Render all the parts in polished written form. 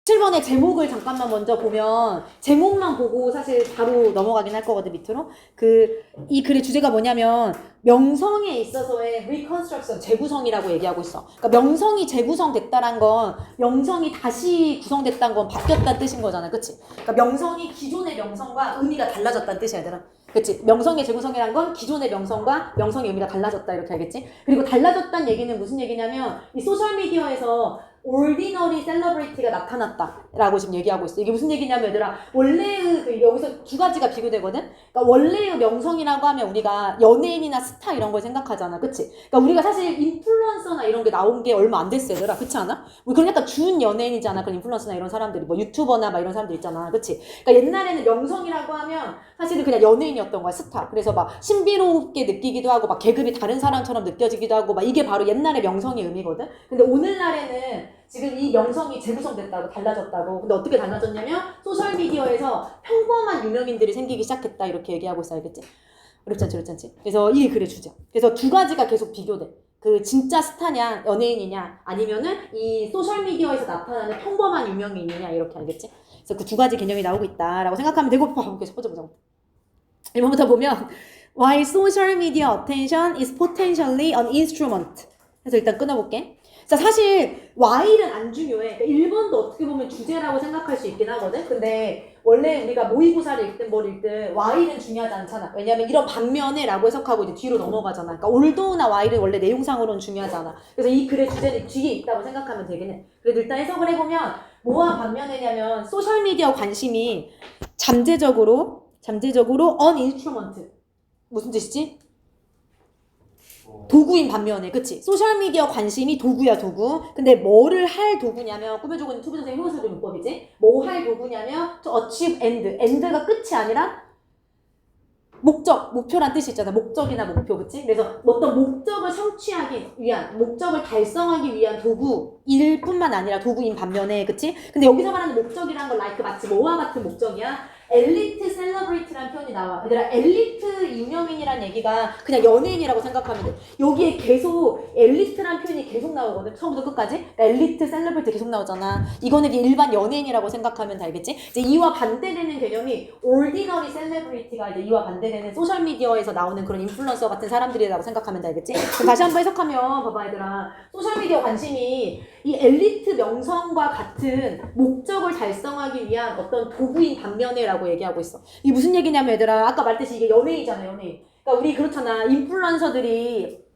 7번의 제목을 잠깐만 먼저 보면 제목만 보고 사실 바로 넘어가긴 할 거거든 밑으로. 이 글의 주제가 뭐냐면 명성에 있어서의 reconstruction, 재구성이라고 얘기하고 있어. 그러니까 명성이 재구성됐다란 건 명성이 다시 구성됐다는 건 바뀌었다는 뜻인 거잖아. 그치? 그러니까 명성이 기존의 명성과 의미가 달라졌다는 뜻이야 얘들아. 그치? 명성의 재구성이란 건 기존의 명성과 명성의 의미가 달라졌다 이렇게 알겠지? 그리고 달라졌다는 얘기는 무슨 얘기냐면 이 소셜미디어에서 ordinary celebrity가 나타났다라고 지금 얘기하고 있어. 이게 무슨 얘기냐면 얘들아 원래의 여기서 두 가지가 비교되거든. 그러니까 원래의 명성이라고 하면 우리가 연예인이나 스타 이런 걸 생각하잖아, 그치? 그러니까 우리가 사실 인플루언서나 이런 게 나온 게 얼마 안 됐어, 얘들아, 그렇지 않아? 우리 그런 약간 준 연예인이잖아, 그런 인플루언서나 이런 사람들이 뭐 유튜버나 막 이런 사람들 있잖아, 그치? 그러니까 옛날에는 명성이라고 하면 사실은 그냥 연예인이었던 거야, 스타. 그래서 막 신비롭게 느끼기도 하고 막 계급이 다른 사람처럼 느껴지기도 하고 막 이게 바로 옛날의 명성의 의미거든. 근데 오늘날에는 지금 이 명성이 재구성됐다고 달라졌다고. 근데 어떻게 달라졌냐면 소셜미디어에서 평범한 유명인들이 생기기 시작했다 이렇게 얘기하고 있어. 알겠지? 어렵지 않지? 그래서 이게 글의 주제. 그래서 두 가지가 계속 비교돼. 그 진짜 스타냐 연예인이냐 아니면은 이 소셜미디어에서 나타나는 평범한 유명인이냐 이렇게 알겠지? 그래서 그 두 가지 개념이 나오고 있다라고 생각하면 되고. 첫 번째 보자고. 1번부터 보면 Why social media attention is potentially an instrument. 그래서 일단 끊어볼게. 자, 사실 Y는 안 중요해. 그러니까 1번도 어떻게 보면 주제라고 생각할 수 있긴 하거든. 근데 원래 우리가 모의고사를 읽든 뭘 읽든 Y는 중요하지 않잖아. 왜냐면 이런 반면에 라고 해석하고 이제 뒤로 넘어가잖아. 그러니까 올도나 Y는 원래 내용상으로는 중요하지 않아. 그래서 이 글의 주제는 뒤에 있다고 생각하면 되긴 해. 그래도 일단 해석을 해보면 뭐와 반면에냐면 소셜미디어 관심이 잠재적으로 on instrument. 무슨 뜻이지? 도구인 반면에, 그치? 소셜미디어 관심이 도구야, 도구. 근데 뭐를 할 도구냐면, 꾸며주고 투부 선생님 효소리 문법이지? 뭐 할 도구냐면, achieve end. end가 끝이 아니라 목표란 뜻이 있잖아. 목적이나 목표, 그치? 그래서 어떤 목적을 성취하기 위한, 목적을 달성하기 위한 도구일 뿐만 아니라 도구인 반면에, 그치? 근데 여기서 말하는 목적이란 건 마치 뭐와 같은 목적이야? 엘리트 셀러브리티라는 표현이 나와. 얘들아, 엘리트 유명인이란 얘기가 그냥 연예인이라고 생각하면 돼. 여기에 계속 엘리트란 표현이 계속 나오거든. 처음부터 끝까지. 그러니까 엘리트 셀러브리티 계속 나오잖아. 이거는 일반 연예인이라고 생각하면 돼. 알겠지? 이제 이와 반대되는 개념이 ordinary celebrity가 이제 이와 반대되는 소셜미디어에서 나오는 그런 인플루언서 같은 사람들이라고 생각하면 돼. 알겠지? 그럼 다시 한번 해석하면 봐봐 얘들아. 소셜미디어 관심이 이 엘리트 명성과 같은 목적을 달성하기 위한 어떤 도구인 반면에라고 얘기하고 있어. 이게 무슨 얘기냐면 얘들아, 아까 말했듯이 이게 연예인이잖아, 연예인. 그러니까 우리 그렇잖아. 인플루언서들이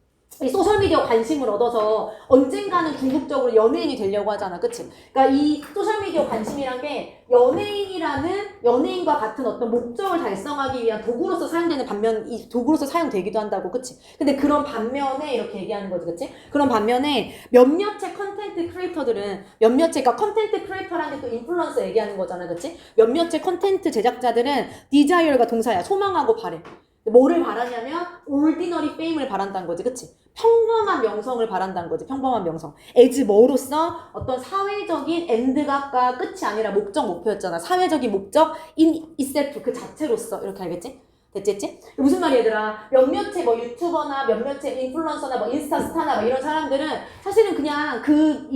이 소셜미디어 관심을 얻어서 언젠가는 궁극적으로 연예인이 되려고 하잖아. 그치? 그러니까 이 소셜미디어 관심이란 게 연예인과 같은 어떤 목적을 달성하기 위한 도구로서 사용되는 반면, 이 도구로서 사용되기도 한다고. 그치? 근데 그런 반면에 이렇게 얘기하는 거지. 그치? 그런 반면에 몇몇의 컨텐트 크리에이터들은 그러니까 컨텐트 크리에이터라는 게 또 인플루언서 얘기하는 거잖아. 그치? 몇몇의 컨텐트 제작자들은 desire가 동사야. 소망하고 바래. 뭐를 바라냐면 ordinary fame을 바란다는 거지. 그치? 평범한 명성을 바란다는 거지. 평범한 명성. as 뭐로서 어떤 사회적인 end가 끝이 아니라 목표였잖아. 사회적인 목적 in itself 그 자체로서. 이렇게 알겠지? 됐지? 무슨 말이야 얘들아? 몇몇의 뭐 유튜버나 몇몇의 인플루언서나 뭐 인스타스타나 뭐 이런 사람들은 사실은 그냥 그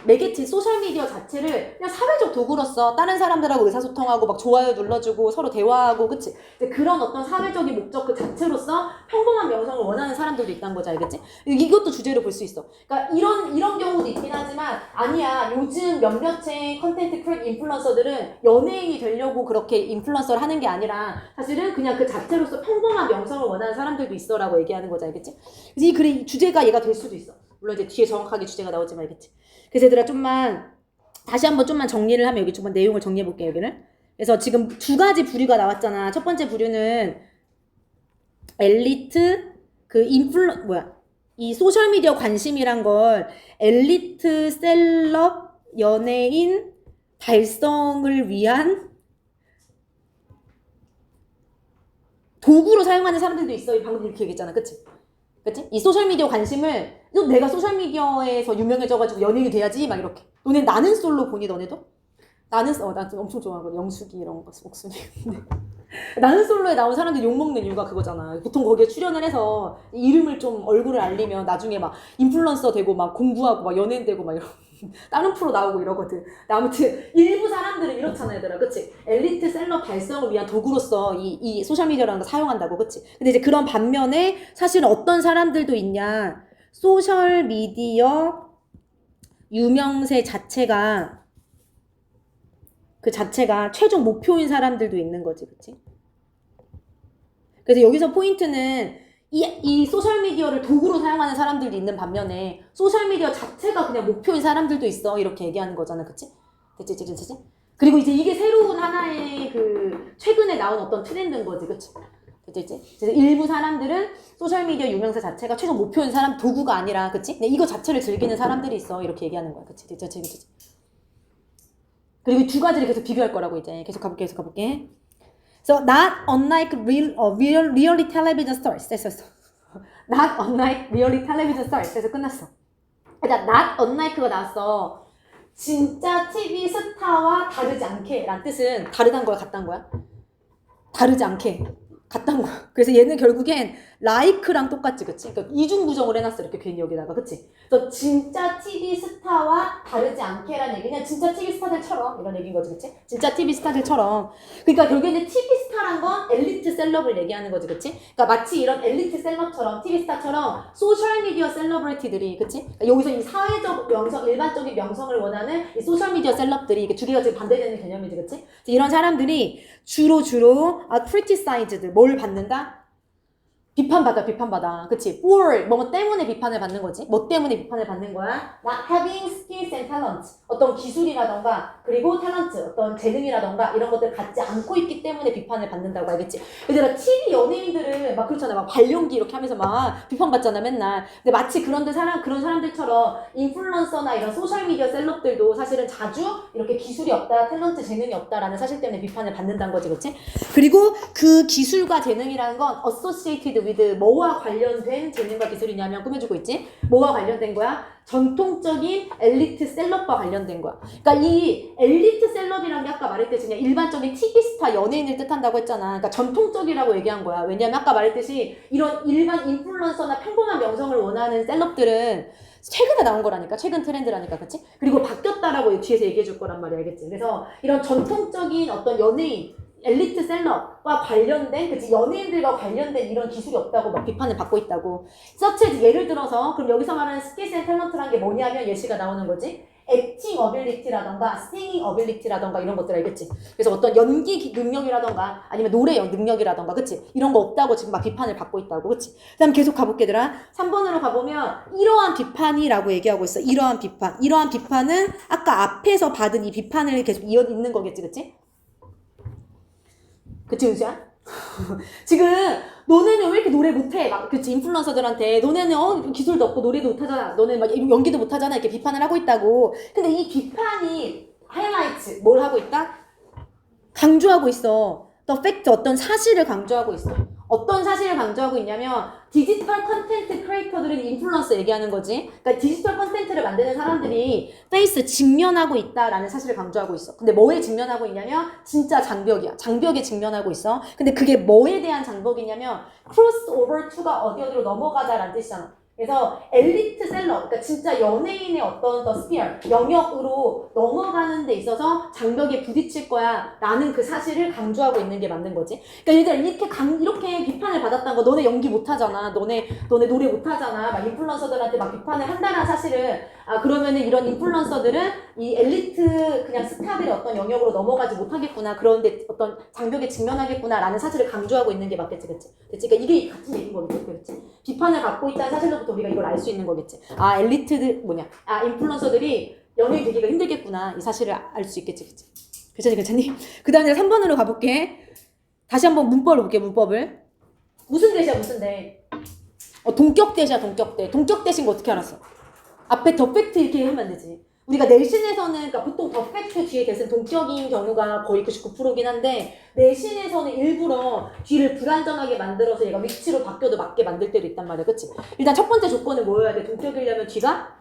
매개체 소셜미디어 자체를 그냥 사회적 도구로서 다른 사람들하고 의사소통하고 막 좋아요 눌러주고 서로 대화하고, 그치? 그런 어떤 사회적인 목적 그 자체로서 평범한 명성을 원하는 사람들도 있다는 거지. 알겠지? 이것도 주제로 볼 수 있어. 그러니까 이런 경우도 있긴 하지만 아니야. 요즘 몇몇의 컨텐트 크리에이터 인플루언서들은 연예인이 되려고 그렇게 인플루언서를 하는 게 아니라 사실은 그냥 그 자체로서 평범한 명성을 원하는 사람들도 있어라고 얘기하는 거지. 알겠지? 그래서 이 글의 주제가 얘가 될 수도 있어. 물론 이제 뒤에 정확하게 주제가 나오지만. 알겠지? 그래서 얘들아 다시 한번 좀만 정리를 하면 여기 조금 내용을 정리해 볼게요. 여기는. 그래서 지금 두 가지 부류가 나왔잖아. 첫 번째 부류는 엘리트 이 소셜미디어 관심이란 걸 엘리트 셀럽 연예인 달성을 위한 도구로 사용하는 사람들도 있어. 방금 이렇게 얘기했잖아. 그치? 이 소셜미디어 관심을 내가 소셜미디어에서 유명해져가지고 연예인이 돼야지 막 이렇게. 너네 나는 솔로 보니 너네도? 난 엄청 좋아하거든. 영숙이 이런 거 목소리. 나는 솔로에 나온 사람들 욕먹는 이유가 그거잖아. 보통 거기에 출연을 해서 이름을 좀 얼굴을 알리면 나중에 막 인플루언서 되고 막 공부하고 막 연예인 되고 막 이런. 다른 프로 나오고 이러거든. 아무튼 일부 사람들은 이렇잖아 얘들아, 그치? 엘리트 셀럽 달성을 위한 도구로서 이 소셜미디어라는 거 사용한다고, 그치? 근데 이제 그런 반면에 사실은 어떤 사람들도 있냐, 소셜미디어 유명세 자체가 그 자체가 최종 목표인 사람들도 있는 거지, 그치? 그래서 여기서 포인트는 이 소셜미디어를 도구로 사용하는 사람들도 있는 반면에 소셜미디어 자체가 그냥 목표인 사람들도 있어. 이렇게 얘기하는 거잖아. 그치? 됐지? 그리고 이제 이게 새로운 하나의 그 최근에 나온 어떤 트렌드인 거지. 그치? 됐지? 그래서 일부 사람들은 소셜미디어 유명세 자체가 최종 목표인 사람 도구가 아니라, 그치? 이거 자체를 즐기는 사람들이 있어. 이렇게 얘기하는 거야. 그치? 됐지? 그리고 두 가지를 계속 비교할 거라고 이제. 계속 가볼게. So, not unlike reality television stars. 됐어. Not unlike reality television stars. 그래서 끝났어. 일단 not unlike가 나왔어. 진짜 TV 스타와 다르지 않게 라는 뜻은 다르단 거야, 같단 거야? 다르지 않게. 같단 거야. 그래서 얘는 결국엔 like랑 똑같지, 그치? 그러니까 이중 부정을 해놨어, 이렇게 괜히 여기다가, 그치? 그래서 진짜 TV 스타와 다르지 않게라는 얘기는 진짜 TV 스타들처럼 이런 얘기인 거지, 그치? 진짜 TV 스타들처럼. 그러니까 결국에는 TV 스타란 건 엘리트 셀럽을 얘기하는 거지, 그치? 그러니까 마치 이런 엘리트 셀럽처럼 TV 스타처럼 소셜미디어 셀러브리티들이, 그치? 그러니까 여기서 이 사회적 명성, 일반적인 명성을 원하는 이 소셜미디어 셀럽들이, 이게 두 개가 지금 반대되는 개념이지, 그치? 이런 사람들이 주로 크리티사이즈드 뭘 받는다? 비판받아. 그치? for, 뭐 때문에 비판을 받는 거지? 뭐 때문에 비판을 받는 거야? Not having skills and talents. 어떤 기술이라던가, 그리고 탤런트, 어떤 재능이라던가, 이런 것들 갖지 않고 있기 때문에 비판을 받는다고 알겠지? 얘들아, TV 연예인들은 막 그렇잖아. 막 발연기 이렇게 하면서 막 비판받잖아, 맨날. 근데 마치 그런 사람들처럼 인플루언서나 이런 소셜미디어 셀럽들도 사실은 자주 이렇게 기술이 없다, 탤런트, 재능이 없다라는 사실 때문에 비판을 받는다는 거지, 그치? 그리고 그 기술과 재능이라는 건 associated with 뭐와 관련된 재능과 기술이냐면 꾸며주고 있지? 뭐와 관련된 거야? 전통적인 엘리트 셀럽과 관련된 거야. 그러니까 이 엘리트 셀럽이라는 게 아까 말했듯이 그냥 일반적인 TV 스타 연예인을 뜻한다고 했잖아. 그러니까 전통적이라고 얘기한 거야. 왜냐면 아까 말했듯이 이런 일반 인플루언서나 평범한 명성을 원하는 셀럽들은 최근에 나온 거라니까. 최근 트렌드라니까. 그치? 그리고 바뀌었다라고 뒤에서 얘기해 줄 거란 말이야. 알겠지? 그래서 이런 전통적인 어떤 연예인, 엘리트 셀럽과 관련된, 그치, 연예인들과 관련된 이런 기술이 없다고 막 비판을 받고 있다고. 서치 예를 들어서, 그럼 여기서 말하는 스킬스 앤 탤런트란 게 뭐냐면 예시가 나오는 거지. 액팅 어빌리티라던가 싱잉 어빌리티라던가 이런 것들 알겠지? 그래서 어떤 연기 능력이라던가 아니면 노래 능력이라던가, 그치? 이런 거 없다고 지금 막 비판을 받고 있다고, 그치? 그 다음 계속 가볼게, 얘들아. 3번으로 가보면 이러한 비판이라고 얘기하고 있어. 이러한 비판은 아까 앞에서 받은 이 비판을 계속 이어 있는 거겠지, 그치? 그치, 은수야? 지금 너네는 왜 이렇게 노래 못해? 막, 그치, 인플루언서들한테 너네는 기술도 없고 노래도 못하잖아, 너네는 막 연기도 못하잖아, 이렇게 비판을 하고 있다고. 근데 이 비판이 하이라이트 뭘 하고 있다? 강조하고 있어. The fact, 어떤 사실을 강조하고 있어. 어떤 사실을 강조하고 있냐면 디지털 컨텐트 크리에이터들은 인플루언서 얘기하는 거지. 그러니까 디지털 컨텐트를 만드는 사람들이 페이스 직면하고 있다라는 사실을 강조하고 있어. 근데 뭐에 직면하고 있냐면 진짜 장벽이야. 장벽에 직면하고 있어. 근데 그게 뭐에 대한 장벽이냐면 크로스 오버 투가 어디로 넘어가다라는 뜻이잖아. 그래서 엘리트 셀러, 그러니까 진짜 연예인의 어떤 더 스피어, 영역으로 넘어가는 데 있어서 장벽에 부딪힐 거야 라는 그 사실을 강조하고 있는 게 맞는 거지. 그러니까 얘들 이렇게 비판을 받았다는 거, 너네 연기 못하잖아, 너네 노래 못하잖아, 막 인플루언서들한테 막 비판을 한다는 사실을, 그러면은 이런 인플루언서들은 이 엘리트 그냥 스타들의 어떤 영역으로 넘어가지 못하겠구나, 그런데 어떤 장벽에 직면하겠구나 라는 사실을 강조하고 있는 게 맞겠지, 그치? 그러니까 이게 같은 얘기인 거겠지, 그렇지? 비판을 받고 있다는 사실로부터 우리가 이걸 알 수 있는 거겠지. 인플루언서들이 연예인 되기가 힘들겠구나, 이 사실을 알 수 있겠지, 그치? 괜찮니? 그 다음에 3번으로 가볼게. 다시 한번 문법을 볼게, 문법을. 무슨 대시야, 무슨 대? 동격 대시야, 동격 대신 거 어떻게 알았어? 앞에 더 팩트 이렇게 하면 안 되지. 우리가 내신에서는, 그러니까 보통 더 팩트 뒤에 대신 동격인 경우가 거의 99%긴 한데, 내신에서는 일부러 뒤를 불안정하게 만들어서 얘가 위치로 바뀌어도 맞게 만들 때도 있단 말이야, 그치? 일단 첫 번째 조건은 뭐여야 돼? 동격이려면 뒤가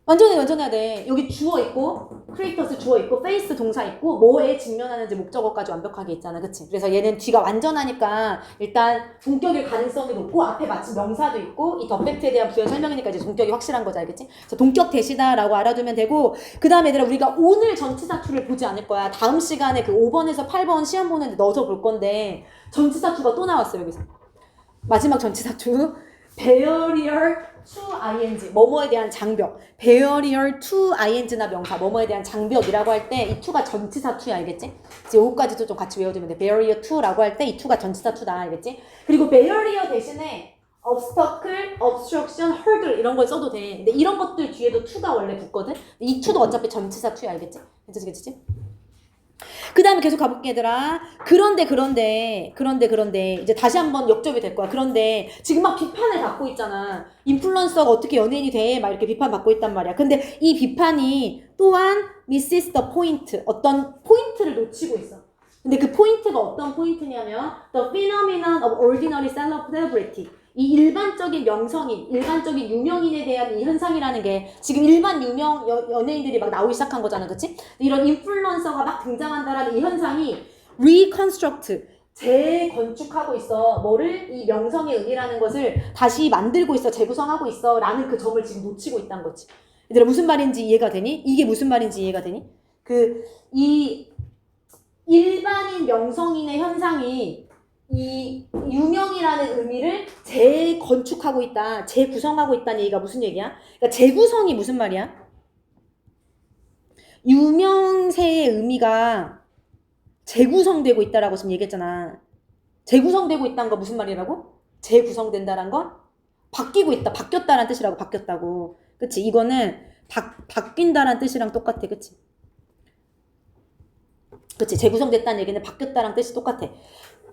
완전해야 돼. 여기 주어 있고, 크리에이터스 주어 있고 페이스 동사 있고 뭐에 직면하는지 목적어까지 완벽하게 있잖아. 그치? 그래서 얘는 뒤가 완전하니까 일단 동격일 가능성이 높고 앞에 마침 명사도 있고 이 더 팩트에 대한 부연 설명이니까 이제 동격이 확실한 거지. 알겠지? 그래서 동격 대시다라고 알아두면 되고 그 다음에 얘들아 우리가 오늘 전치사투를 보지 않을 거야. 다음 시간에 그 5번에서 8번 시험 보는데 넣어서 볼 건데 전치사투가 또 나왔어 여기서. 마지막 전치사투 barrier to ing 뭐뭐에 대한 장벽 barrier to ing나 명사 뭐뭐에 대한 장벽이라고 할 때 이 to가 전치사 to야 알겠지? 이제 요거까지도 좀 같이 외워두면 돼. barrier to라고 할 때 이 to가 전치사 to다 알겠지? 그리고 barrier 대신에 obstacle, obstruction, hurdle 이런 걸 써도 돼. 근데 이런 것들 뒤에도 to가 원래 붙거든? 이 to도 어차피 전치사 to야 알겠지? 괜찮지? 그 다음에 계속 가볼게 얘들아. 그런데 이제 다시 한번 역접이 될 거야. 그런데 지금 막 비판을 받고 있잖아. 인플루언서가 어떻게 연예인이 돼? 막 이렇게 비판 받고 있단 말이야. 근데 이 비판이 또한 misses the point. 어떤 포인트를 놓치고 있어. 근데 그 포인트가 어떤 포인트냐면 the phenomenon of ordinary celebrity. 이 일반적인 명성인, 일반적인 유명인에 대한 이 현상이라는 게 지금 일반 유명 연예인들이 막 나오기 시작한 거잖아, 그치? 이런 인플루언서가 막 등장한다라는 이 현상이 reconstruct, 재건축하고 있어. 뭐를? 이 명성의 의미라는 것을 다시 만들고 있어, 재구성하고 있어 라는 그 점을 지금 놓치고 있다는 거지. 얘들아 무슨 말인지 이해가 되니? 이게 무슨 말인지 이해가 되니? 이 일반인 명성인의 현상이 이 유명이라는 의미를 재건축하고 있다, 재구성하고 있다는 얘기가 무슨 얘기야? 그러니까 재구성이 무슨 말이야? 유명세의 의미가 재구성되고 있다라고 지금 얘기했잖아. 재구성되고 있다는 거 무슨 말이라고? 재구성된다는 건 바뀌고 있다, 바뀌었다라는 뜻이라고. 바뀌었다고. 그치? 이거는 바뀐다라는 뜻이랑 똑같아. 그치? 그치? 재구성됐다는 얘기는 바뀌었다랑 뜻이 똑같아.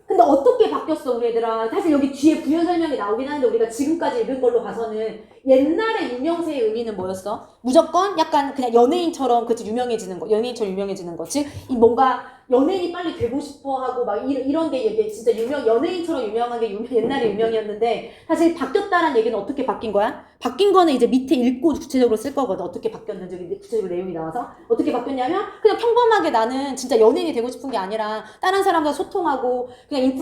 근데 어떻게 바뀌었어 우리 얘들아. 사실 여기 뒤에 부연 설명이 나오긴 하는데 우리가 지금까지 읽은 걸로 봐서는 옛날에 유명세의 의미는 뭐였어? 무조건 약간 그냥 연예인처럼 그치 유명해지는 거. 연예인처럼 유명해지는 거. 즉 이 뭔가 연예인이 빨리 되고 싶어 하고 막 이런 게 이게 진짜 연예인처럼 유명한 게 옛날에 유명이었는데 사실 바뀌었다라는 얘기는 어떻게 바뀐 거야? 바뀐 거는 이제 밑에 읽고 구체적으로 쓸 거거든. 어떻게 바뀌었는지 구체적으로 내용이 나와서 어떻게 바뀌었냐면 그냥 평범하게 나는 진짜 연예인이 되고 싶은 게 아니라 다른 사람과 소통하고 그냥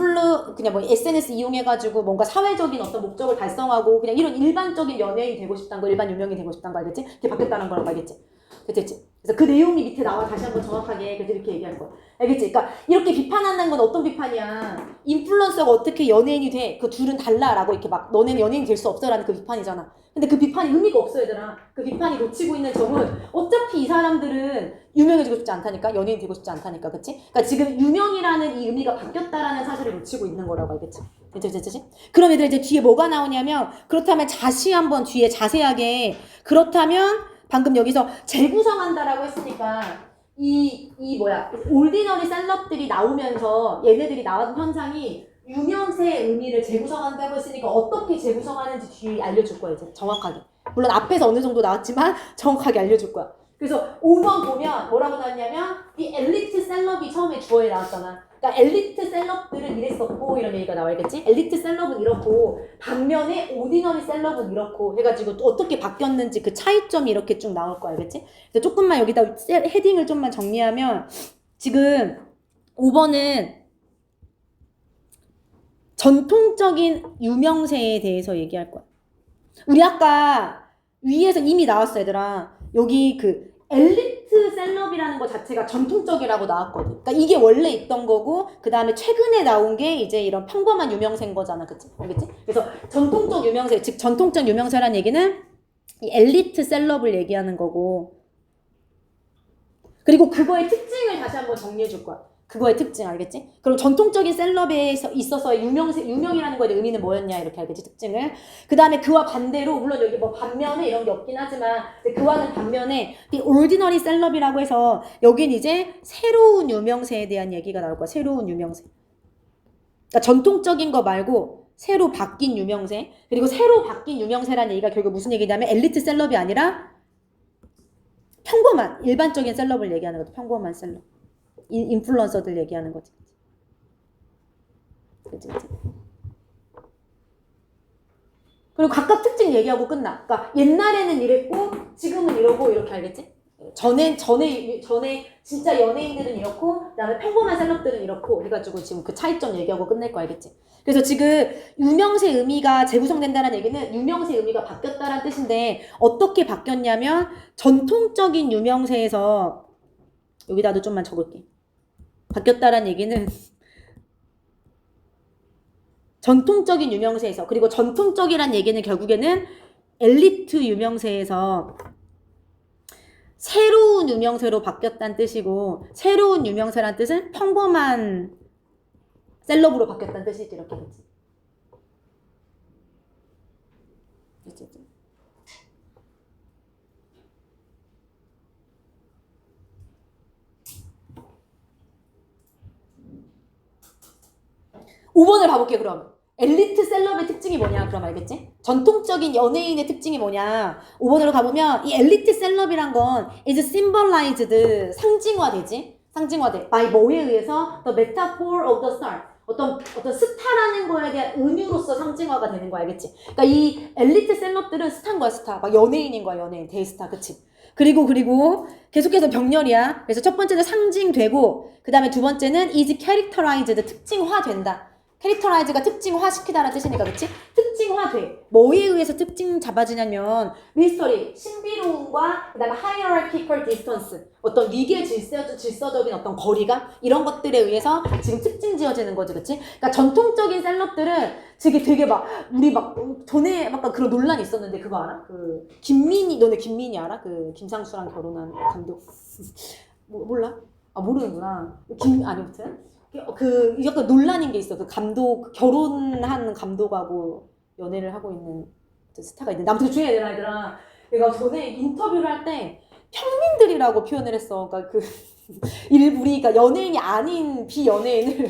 뭐 SNS 이용해가지고 뭔가 사회적인 어떤 목적을 달성하고 그냥 이런 일반적인 연예인이 되고 싶다는 거, 일반 유명이 되고 싶다는 거 알겠지? 그게 바뀌었다는 거라고 알겠지? 됐지? 그래서 그 내용이 밑에 나와 다시 한번 정확하게 그래서 이렇게 얘기할 거야. 알겠지? 그러니까 이렇게 비판한다는 건 어떤 비판이야? 인플루언서가 어떻게 연예인이 돼? 그 둘은 달라라고 이렇게 막 너네는 연예인이 될 수 없어라는 그 비판이잖아. 근데 그 비판이 의미가 없어 얘들아. 그 비판이 놓치고 있는 점은 어차피 이 사람들은 유명해지고 싶지 않다니까? 연예인 되고 싶지 않다니까. 그치? 그러니까 지금 유명이라는 이 의미가 바뀌었다라는 사실을 놓치고 있는 거라고 알겠지? 그치? 그럼 얘들 이제 뒤에 뭐가 나오냐면 그렇다면 다시 한번 뒤에 자세하게 그렇다면 방금 여기서 재구성한다라고 했으니까 올디너리 셀럽들이 나오면서 얘네들이 나온 현상이 유명세의 의미를 재구성한다고 했으니까 어떻게 재구성하는지 뒤에 알려줄 거야 이제 정확하게. 물론 앞에서 어느 정도 나왔지만 정확하게 알려줄 거야. 그래서 5번 보면 뭐라고 나왔냐면 이 엘리트 셀럽이 처음에 주어에 나왔잖아. 그러니까 엘리트 셀럽들은 이랬었고 이런 얘기가 나와야겠지? 엘리트 셀럽은 이렇고 반면에 오디너리 셀럽은 이렇고 해가지고 또 어떻게 바뀌었는지 그 차이점이 이렇게 쭉 나올 거야 알겠지? 그래서 조금만 여기다 헤딩을 좀만 정리하면 지금 5번은 전통적인 유명세에 대해서 얘기할 거야. 우리 아까 위에서 이미 나왔어 얘들아. 여기 그 엘리트 셀럽이라는 것 자체가 전통적이라고 나왔거든. 그러니까 이게 원래 있던 거고 그 다음에 최근에 나온 게 이제 이런 평범한 유명세인 거잖아. 그치? 알겠지? 그래서 전통적 유명세, 즉 전통적 유명세라는 얘기는 이 엘리트 셀럽을 얘기하는 거고 그리고 그거의 특징을 다시 한번 정리해 줄 거야. 그거의 특징 알겠지? 그럼 전통적인 셀럽에 있어서의 유명이라는 거에 대한 의미는 뭐였냐 이렇게 알겠지? 특징을. 그 다음에 그와 반대로 물론 여기 뭐 반면에 이런 게 없긴 하지만 그와는 반면에 이 ordinary 셀럽이라고 해서 여긴 이제 새로운 유명세에 대한 얘기가 나올 거야. 새로운 유명세. 그러니까 전통적인 거 말고 새로 바뀐 유명세. 그리고 새로 바뀐 유명세라는 얘기가 결국 무슨 얘기냐면 엘리트 셀럽이 아니라 평범한 일반적인 셀럽을 얘기하는 거죠. 평범한 셀럽. 인플루언서들 얘기하는 거지. 그치? 그리고 각각 특징 얘기하고 끝나. 그러니까 옛날에는 이랬고 지금은 이러고 이렇게 알겠지? 전에 진짜 연예인들은 이렇고 그다음에 평범한 셀럽들은 이렇고 해가지고 지금 그 차이점 얘기하고 끝낼 거 알겠지? 그래서 지금 유명세 의미가 재구성된다는 얘기는 유명세 의미가 바뀌었다는 뜻인데 어떻게 바뀌었냐면 전통적인 유명세에서 여기다도 좀만 적을게. 바뀌었다는 얘기는 전통적인 유명세에서 그리고 전통적이란 얘기는 결국에는 엘리트 유명세에서 새로운 유명세로 바뀌었다는 뜻이고 새로운 유명세란 뜻은 평범한 셀럽으로 바뀌었다는 뜻이지 이렇게 그치? 그치? 5번을 봐볼게 그럼. 엘리트 셀럽의 특징이 뭐냐 그럼 알겠지? 전통적인 연예인의 특징이 뭐냐 5번으로 가보면 이 엘리트 셀럽이란 건 is symbolized 상징화되지? 상징화돼. by 뭐에 의해서? the metaphor of the star 어떤 스타라는 거에 대한 은유로서 상징화가 되는 거야 알겠지? 그러니까 이 엘리트 셀럽들은 스타인 거야 스타 막 연예인인 거야 연예인 대스타 그치? 그리고 계속해서 병렬이야. 그래서 첫 번째는 상징되고 그 다음에 두 번째는 is characterized 특징화된다. 캐릭터라이즈가 특징화시키다라는 뜻이니까 그치? 특징화돼. 뭐에 의해서 특징 잡아지냐면 미스터리, 신비로움과 그 다음에 hierarchical distance 어떤 위계 질서적인 어떤 거리감 이런 것들에 의해서 지금 특징 지어지는 거지 그치? 그러니까 전통적인 셀럽들은 되게 막 우리 막 전에 막 그런 논란이 있었는데 그거 알아? 그 김민희 너네 김민희 알아? 그 김상수랑 결혼한 감독 몰라? 아 모르는구나. 아무튼 그 약간 논란인 게 있어. 그 감독 결혼한 감독하고 연애를 하고 있는 스타가 있는데 아무튼 조용히 해야 되나. 내가 전에 인터뷰를 할 때 평민들이라고 표현을 했어. 그러니까 우리가 연예인이 아닌 비연예인을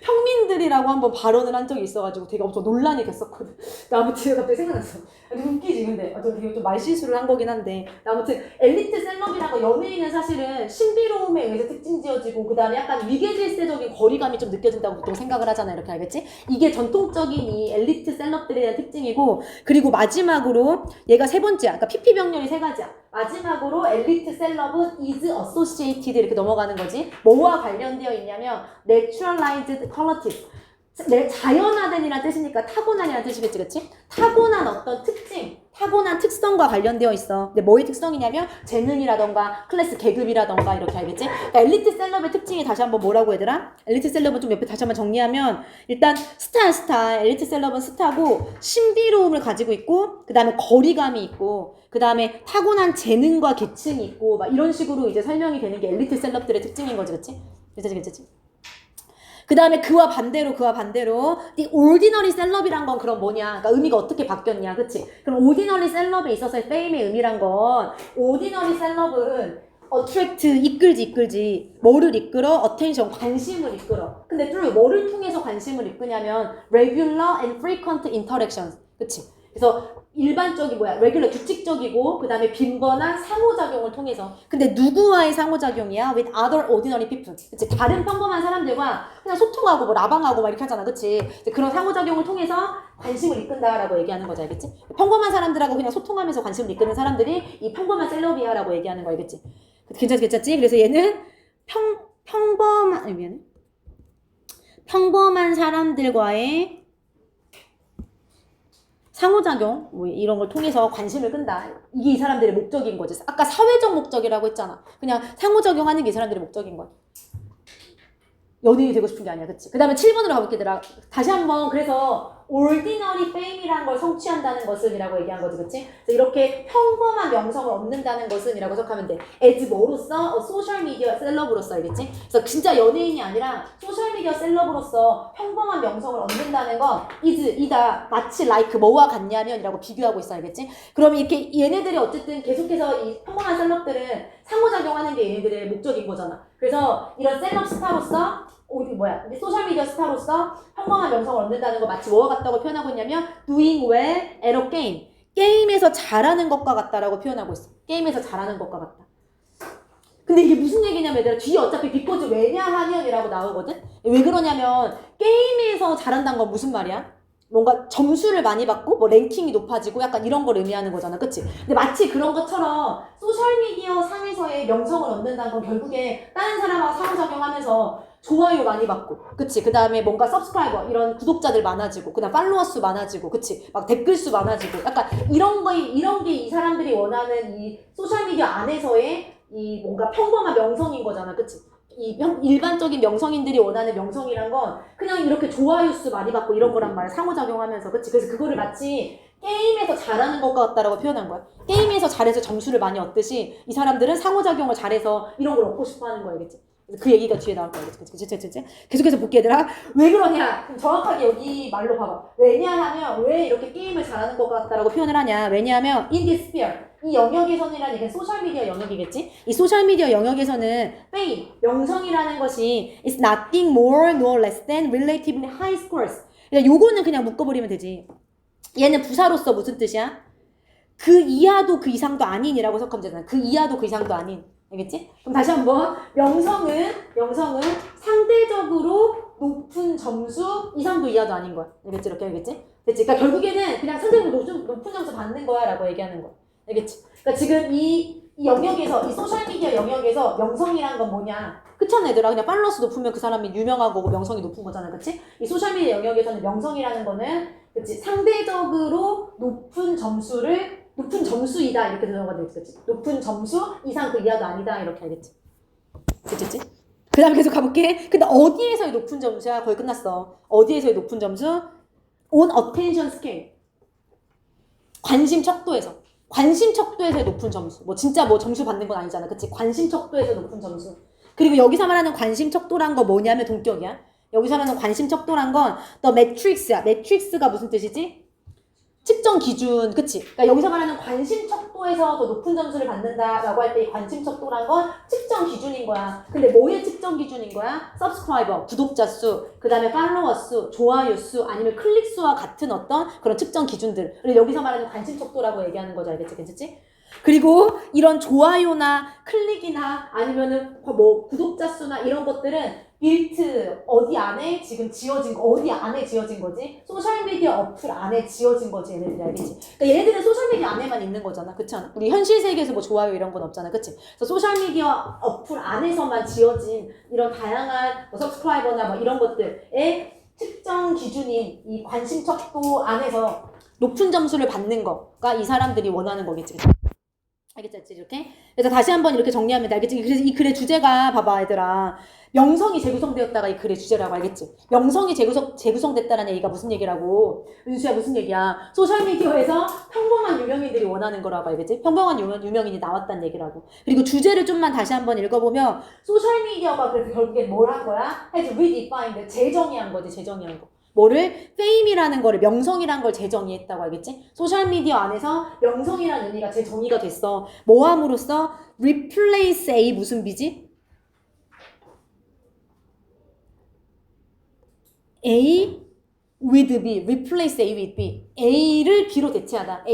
평민들이라고 한번 발언을 한 적이 있어가지고 되게 엄청 논란이 됐었거든. 아무튼 갑자기 생각났어. 웃기지 근데. 되게 좀 말실수를 한 거긴 한데. 아무튼 엘리트 셀럽이라고 연예인은 사실은 신비로움에 의해서 특징 지어지고 그 다음에 약간 위계질서적인 거리감이 좀 느껴진다고 보통 생각을 하잖아. 이렇게 알겠지? 이게 전통적인 이 엘리트 셀럽들에 대한 특징이고 그리고 마지막으로 얘가 세 번째야. 그러니까 PP병렬이 세 가지야. 마지막으로 엘리트 셀럽은 is associated 이렇게 넘어가는 거지. 뭐와 관련되어 있냐면 naturalized qualities. 자연화된이라는 뜻이니까 타고난이라는 뜻이겠지, 그치? 타고난 어떤 특징, 타고난 특성과 관련되어 있어. 근데 뭐의 특성이냐면 재능이라던가 클래스 계급이라던가 이렇게 알겠지? 그러니까 엘리트 셀럽의 특징이 다시 한번 뭐라고 얘들아? 엘리트 셀럽은 좀 옆에 다시 한번 정리하면 일단 스타야 스타. 엘리트 셀럽은 스타고 신비로움을 가지고 있고 그 다음에 거리감이 있고 그 다음에 타고난 재능과 계층이 있고 막 이런 식으로 이제 설명이 되는 게 엘리트 셀럽들의 특징인 거지, 그치? 그치? 그 다음에 그와 반대로 이 ordinary 셀럽이란 건 그럼 뭐냐? 그러니까 의미가 어떻게 바뀌었냐, 그치? 그럼 ordinary 셀럽에 있어서의 fame의 의미란 건 ordinary 셀럽은 attract 이끌지 뭐를 이끌어? attention 관심을 이끌어. 근데 through 뭐를 통해서 관심을 이끄냐면 regular and frequent interactions, 그치? 그래서 일반적인 regular 규칙적이고 그 다음에 빈번한 상호작용을 통해서. 근데 누구와의 상호작용이야? with other ordinary people. 그치? 다른 평범한 사람들과 그냥 소통하고 뭐 라방하고 막 이렇게 하잖아, 그치? 그런 상호작용을 통해서 관심을 이끈다라고 얘기하는 거지, 알겠지? 평범한 사람들하고 그냥 소통하면서 관심을 이끄는 사람들이 이 평범한 셀럽이야라고 얘기하는 거 알겠지? 괜찮지? 그래서 얘는 평범한 사람들과의 상호작용 뭐 이런 걸 통해서 관심을 끈다. 이게 이 사람들의 목적인 거지. 아까 사회적 목적이라고 했잖아. 그냥 상호작용하는 게 이 사람들의 목적인 거야. 연예인이 되고 싶은 게 아니야, 그치? 그 다음에 7번으로 가볼게, 얘들아. 다시 한번, 그래서 ordinary fame이라는 걸 성취한다는 것은 이라고 얘기한 거지, 그치? 그래서 이렇게 평범한 명성을 얻는다는 것은 이라고 해석하면 돼. as 뭐로서? 소셜미디어 셀럽으로서, 알겠지? 그래서 진짜 연예인이 아니라 소셜미디어 셀럽으로서 평범한 명성을 얻는다는 건 이다, 마치 like 뭐와 같냐면 이라고 비교하고 있어, 알겠지? 그러면 이렇게 얘네들이 어쨌든 계속해서 이 평범한 셀럽들은 상호작용하는 게 얘네들의 목적인 거잖아. 그래서 이런 셀럽 스타로서 소셜미디어 스타로서 평범한 명성을 얻는다는 거 마치 뭐와 같다고 표현하고 있냐면 doing well at a game. 게임에서 잘하는 것과 같다라고 표현하고 있어. 게임에서 잘하는 것과 같다. 근데 이게 무슨 얘기냐면 얘들아 뒤에 어차피 because 왜냐하면이라고 나오거든? 왜 그러냐면 게임에서 잘한다는 건 무슨 말이야? 뭔가 점수를 많이 받고 뭐 랭킹이 높아지고 약간 이런 걸 의미하는 거잖아. 그치? 근데 마치 그런 것처럼 소셜미디어 상에서의 명성을 얻는다는 건 결국에 다른 사람하고 상호작용하면서 좋아요 많이 받고, 그치? 그 다음에 뭔가 서브스크라이버, 이런 구독자들 많아지고, 그 다음 팔로워 수 많아지고, 그치? 막 댓글 수 많아지고, 약간 이런 게 이 사람들이 원하는 이 소셜미디어 안에서의 이 뭔가 평범한 명성인 거잖아. 그치? 일반적인 명성인들이 원하는 명성이란 건 그냥 이렇게 좋아요 수 많이 받고 이런 거란 말이야. 상호작용하면서. 그치? 그래서 그거를 마치 게임에서 잘하는 것 같다라고 표현한 거야. 게임에서 잘해서 점수를 많이 얻듯이 이 사람들은 상호작용을 잘해서 이런 걸 얻고 싶어 하는 거야. 그치? 그 얘기가 뒤에 나올 거야. 그치? 계속해서 볼게, 얘들아. 왜 그러냐? 그럼 정확하게 여기 말로 봐봐. 왜냐하면, 왜 이렇게 게임을 잘하는 것 같다라고 표현을 하냐? 왜냐하면, in this sphere. 이 영역에서는이란 얘기는 소셜미디어 영역이겠지? 이 소셜미디어 영역에서는 fame, 명성이라는 것이 is nothing more nor less than relatively high scores. 그러니까 요거는 그냥 묶어버리면 되지. 얘는 부사로서 무슨 뜻이야? 그 이하도 그 이상도 아닌이라고 해석하면 되잖아. 그 이하도 그 이상도 아닌. 알겠지? 그럼 다시 한번 명성은 상대적으로 높은 점수 이상도 이하도 아닌 거야. 알겠지? 이렇게 알겠지? 됐지? 그러니까 결국에는 그냥 상대적으로 높은 점수 받는 거야 라고 얘기하는 거야. 알겠지? 그러니까 지금 이 영역에서, 이 소셜미디어 영역에서 명성이란 건 뭐냐? 그렇잖아, 얘들아. 그냥 팔로워 수 높으면 그 사람이 유명하고 명성이 높은 거잖아. 그치? 이 소셜미디어 영역에서는 명성이라는 거는, 그치? 상대적으로 높은 점수이다 이렇게 들어가 되겠지. 높은 점수 이상 그 이하도 아니다 이렇게 알겠지. 그치? 그 다음에 계속 가볼게. 근데 어디에서의 높은 점수야? 거의 끝났어. 어디에서의 높은 점수? On attention scale. 관심 척도에서의 높은 점수. 뭐 진짜 뭐 점수 받는 건 아니잖아. 그치? 관심 척도에서 높은 점수. 그리고 여기서 말하는 관심 척도란 거 뭐냐면 동격이야. 여기서 말하는 관심 척도란 건 the matrix야. matrix가 무슨 뜻이지? 측정 기준, 그치? 그러니까 여기서 말하는 관심 척도에서 더 높은 점수를 받는다라고 할 때 이 관심 척도란 건 측정 기준인 거야. 근데 뭐의 측정 기준인 거야? 서브스크라이버, 구독자 수, 그 다음에 팔로워 수, 좋아요 수, 아니면 클릭 수와 같은 어떤 그런 측정 기준들. 그리고 여기서 말하는 관심 척도라고 얘기하는 거죠. 알겠지? 괜찮지? 그리고 이런 좋아요나 클릭이나 아니면은 뭐 구독자 수나 이런 것들은 빌트 어디 안에 지금 지어진 거, 어디 안에 지어진 거지? 소셜미디어 어플 안에 지어진 거지, 얘네들이. 알겠지? 그러니까 얘네들은 소셜미디어 안에만 있는 거잖아. 그렇지 않아? 우리 현실 세계에서 뭐 좋아요 이런 건 없잖아. 그치? 그래서 소셜미디어 어플 안에서만 지어진 이런 다양한 뭐 서브스크라이버나 뭐 이런 것들의 특정 기준인 이 관심 척도 안에서 높은 점수를 받는 거가 이 사람들이 원하는 거겠지. 알겠지? 이렇게? 그래서 다시 한번 이렇게 정리하면 돼. 알겠지? 그래서 이 글의 주제가 봐봐, 얘들아. 명성이 재구성되었다가 이 글의 주제라고. 알겠지? 명성이 재구성됐다는 얘기가 무슨 얘기라고? 윤수야, 무슨 얘기야? 소셜미디어에서 평범한 유명인들이 원하는 거라고. 알겠지? 평범한 유명인이 나왔다는 얘기라고. 그리고 주제를 좀만 다시 한번 읽어보면 소셜미디어가 그래서 결국엔 뭘 한 거야? has redefined. 재정의한 거지, 재정의한 거. 뭐를? 페임이라는 거를, 명성이라는 걸 재정의했다고. 알겠지? 소셜미디어 안에서 명성이라는 의미가 재정의가 됐어. 뭐 함으로써? replace A 무슨 B지? A with B, replace A with B. A를 B로 대체하다.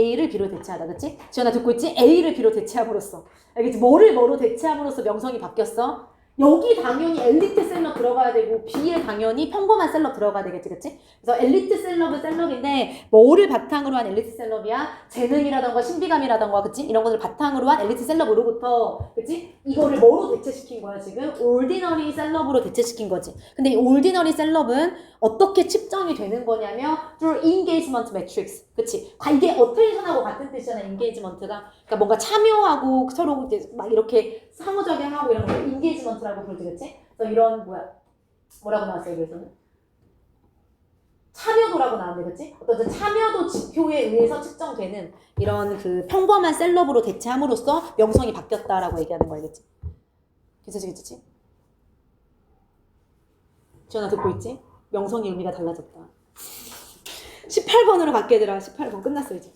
그치? 지연아 듣고 있지? A를 B로 대체함으로써. 알겠지? 뭐로 대체함으로써 명성이 바뀌었어? 여기 당연히 엘리트 셀럽 들어가야 되고 B에 당연히 평범한 셀럽 들어가야 되겠지, 그치? 그래서 엘리트 셀럽은 셀럽인데 뭐를 바탕으로 한 엘리트 셀럽이야? 재능이라던가 신비감이라던가, 그치? 이런 것을 바탕으로 한 엘리트 셀럽으로부터, 그치? 이거를 뭐로 대체시킨 거야, 지금? 올디너리 셀럽으로 대체시킨 거지. 근데 이 올디너리 셀럽은 어떻게 측정이 되는 거냐면 through engagement metrics, 그치? 이게 어텐션하고 같은 뜻이잖아, engagement가. 그러니까 뭔가 참여하고 서로 이제 막 이렇게 상호작용하고 이런 거 engagement라고 부르지, 그치? 그래서 이런 뭐라고 나왔어요, 그래서는? 참여도라고 나왔는데, 그치? 어떤 참여도 지표에 의해서 측정되는 이런 그 평범한 셀럽으로 대체함으로써 명성이 바뀌었다라고 얘기하는 거 알겠지? 그치? 지연아 듣고 있지? 명성의 의미가 달라졌다. 18번으로 갈게, 얘들아. 18번 끝났어 이제.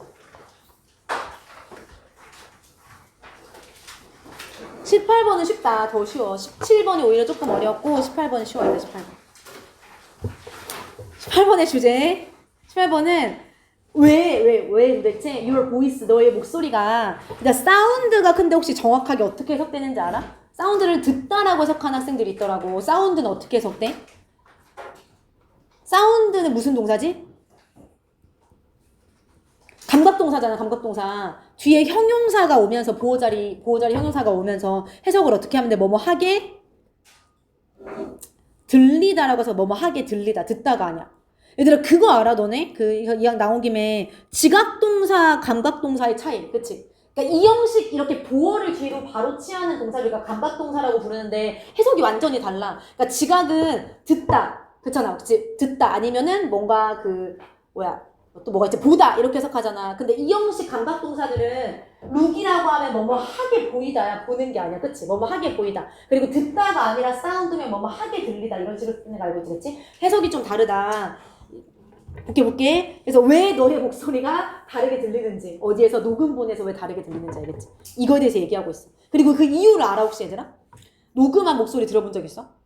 18번은 쉽다. 더 쉬워. 17번이 오히려 조금 어렵고 18번은 쉬워요. 18번의 주제. 18번은 왜 도대체 your voice, 너의 목소리가, 그러니까 사운드가 근데 혹시 정확하게 어떻게 해석되는지 알아? 사운드를 듣다라고 해석하는 학생들이 있더라고. 사운드는 어떻게 해석돼? 사운드는 무슨 동사지? 감각동사잖아, 감각동사. 뒤에 형용사가 오면서 보호자리 형용사가 오면서 해석을 어떻게 하면 돼? 뭐뭐 하게 들리다라고 해서 뭐뭐 하게 들리다, 듣다가 아니야. 얘들아 그거 알아 너네? 그 이왕 나온 김에 지각동사, 감각동사의 차이, 그치? 그러니까 이 형식 이렇게 보어를 뒤로 바로 취하는 동사를 우리가 감각동사라고 부르는데 해석이 완전히 달라. 그러니까 지각은 듣다, 그렇잖아, 그치? 듣다 아니면은 뭔가 그 또 뭐가 있지? 보다 이렇게 해석하잖아. 근데 이 형식 감각동사들은 룩이라고 하면 뭐뭐 하게 보이다야, 보는 게 아니야, 그치? 뭐뭐 하게 보이다. 그리고 듣다가 아니라 사운드면 뭐뭐 하게 들리다 이런 식으로 쓰는 거 알고 있지, 그치? 해석이 좀 다르다. 볼게. 그래서 왜 너의 목소리가 다르게 들리는지, 어디에서 녹음본에서 왜 다르게 들리는지 알겠지? 이거에 대해서 얘기하고 있어. 그리고 그 이유를 알아 혹시 얘들아? 녹음한 목소리 들어본 적 있어?